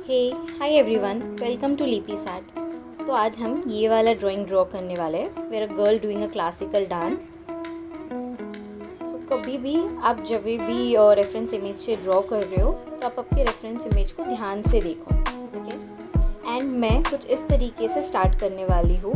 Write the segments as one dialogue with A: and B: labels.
A: Hey hi everyone, welcome to Leapy SAT. तो आज हम ये वाला ड्राइंग ड्रॉ करने वाले हैं। Where a girl doing a classical dance. So कभी भी आप जब भी रेफरेंस इमेज से ड्रॉ कर रहे हो तो आप आपके रेफरेंस इमेज को ध्यान से देखो, ओके। एंड मैं कुछ इस तरीके से स्टार्ट करने वाली हूँ,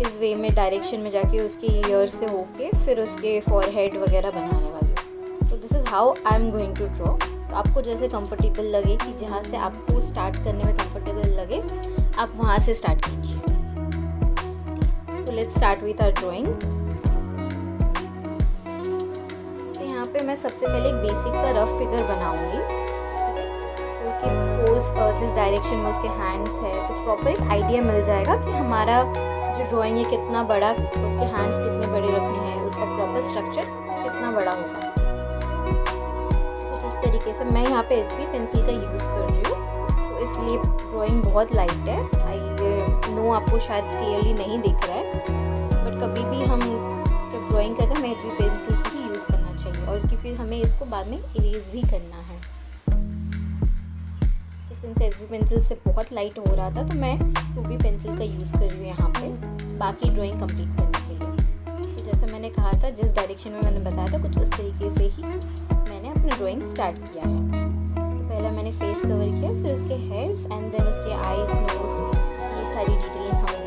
A: इस वे में डायरेक्शन में जाके उसके ईयर से होके फिर उसके फॉरहेड वगैरह बनाने वाली हूँ। So this is how I am going to draw. तो आपको जैसे कंफर्टेबल लगे, कि जहाँ से आपको स्टार्ट करने में कंफर्टेबल लगे, आप वहाँ से स्टार्ट कीजिए। So let's start with our drawing. तो यहाँ पे मैं सबसे पहले एक बेसिक सा रफ फिगर बनाऊंगी। तो उसकी पोज जिस डायरेक्शन में उसके हैंड्स है, तो प्रॉपर एक आइडिया मिल जाएगा कि हमारा जो ड्राइंग है कितना बड़ा, उसके हैंड्स कितने बड़े रखने हैं, उसका प्रॉपर स्ट्रक्चर कितना बड़ा होगा। इस तरीके से मैं यहाँ पे HB पेंसिल का यूज़ कर रही हूँ, तो इसलिए ड्राइंग बहुत लाइट है। आई नो आपको शायद क्लियरली नहीं दिख रहा है, बट कभी भी हम जब ड्राइंग करते हैं हमें HB पेंसिल ही यूज़ करना चाहिए, और इसकी फिर हमें इसको बाद में इरेज भी करना है। सिंस HB पेंसिल से बहुत लाइट हो रहा था, तो मैं 2B पेंसिल का यूज़ कर रही हूँ यहाँ पे बाकी ड्राइंग कंप्लीट करने के लिए। तो जैसे मैंने कहा था, जिस डायरेक्शन में मैंने बताया था, कुछ उस तरीके से ही मैंने अपना ड्राइंग स्टार्ट किया है। तो पहला मैंने फेस कवर किया, फिर उसके हेड्स एंड देन उसके आईज, नोज, ये सारी डिटेलिंग हम देंगे।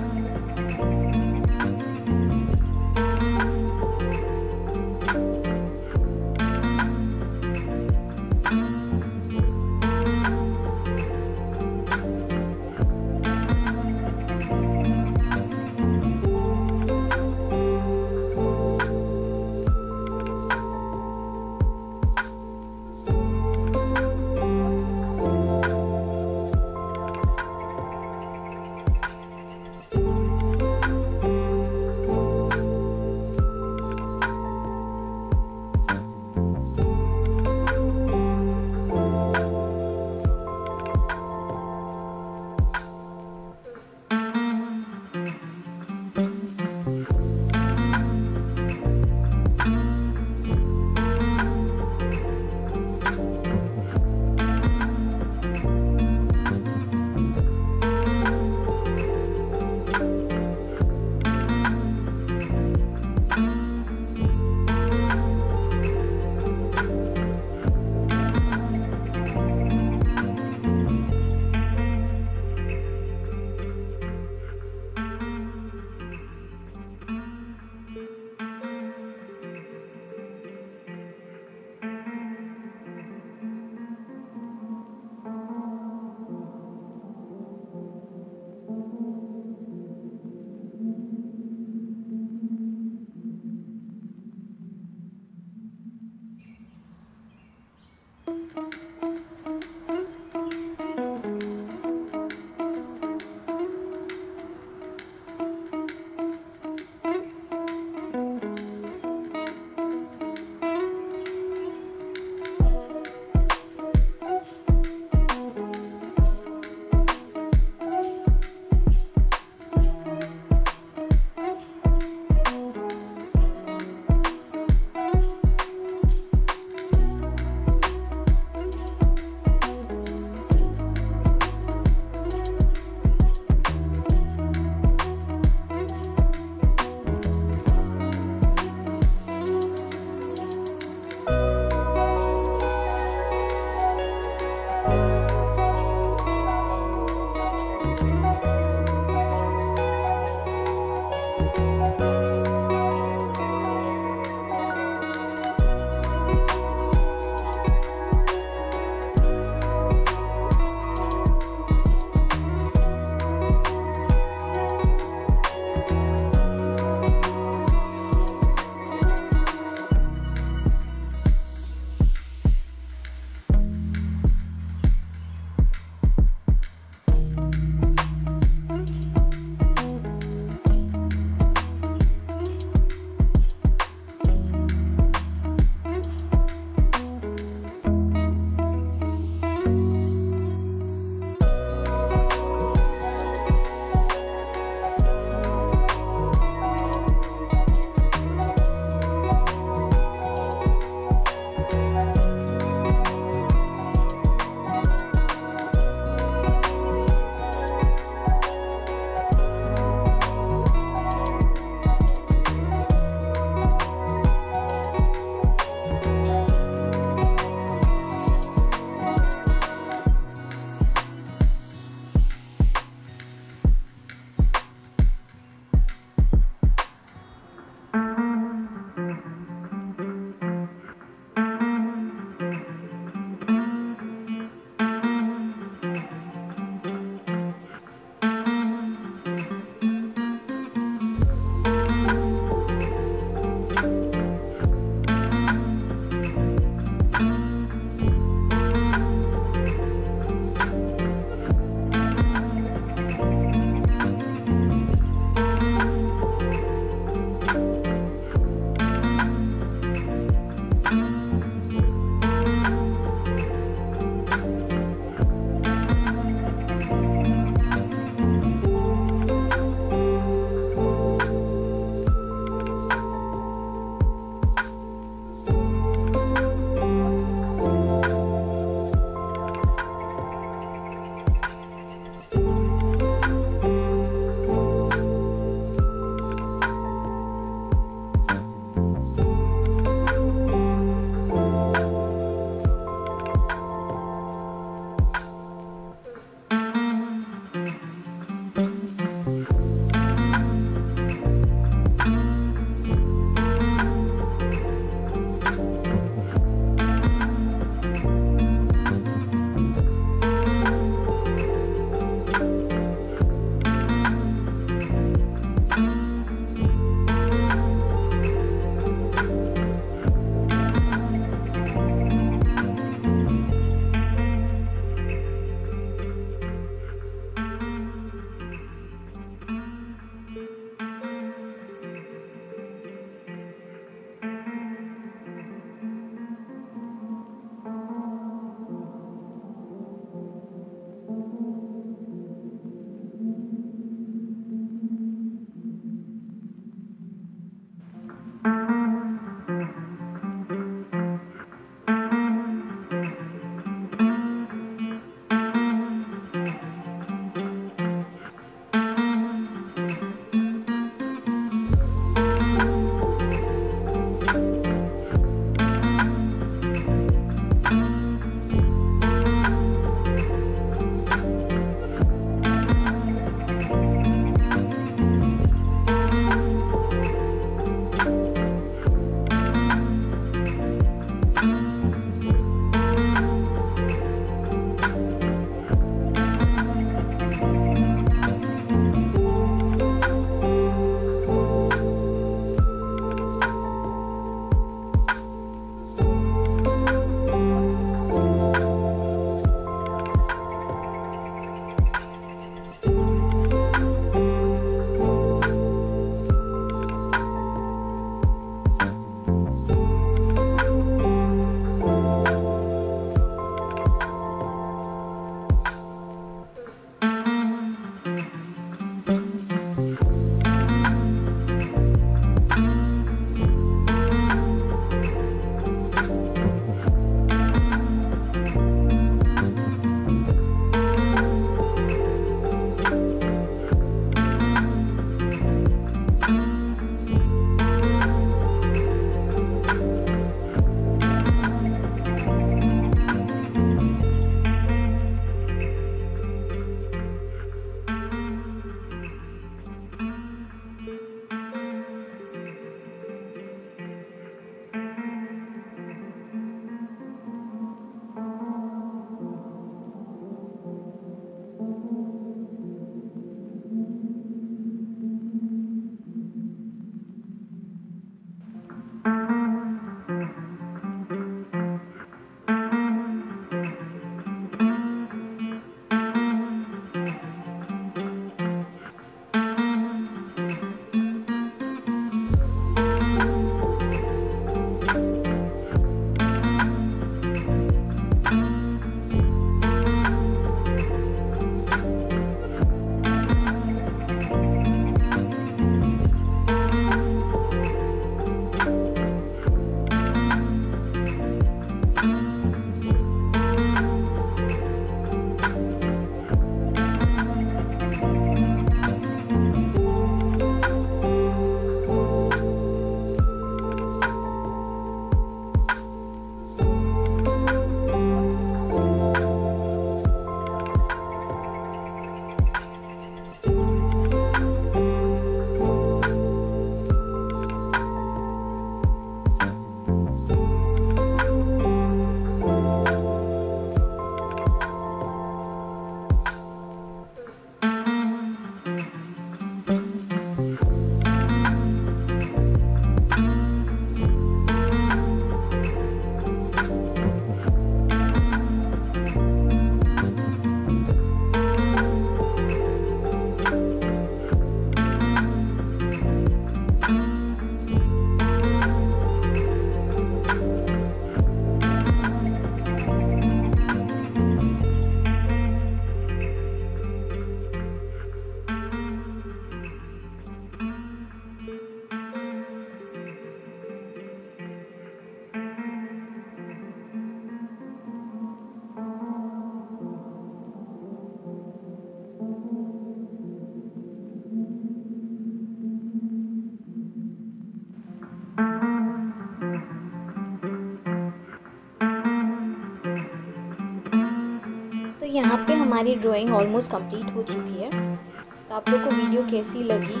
A: यहाँ पे हमारी ड्राइंग ऑलमोस्ट कंप्लीट हो चुकी है। तो आप लोग को वीडियो कैसी लगी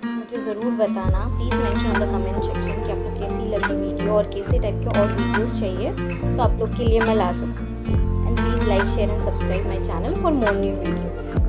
A: मुझे ज़रूर बताना। Please mention on the comment section कि आपको कैसी लगी वीडियो और कैसे टाइप के और वीडियोस चाहिए तो आप लोग के लिए मैं ला सकूँ। And please like share and subscribe my channel for more new videos.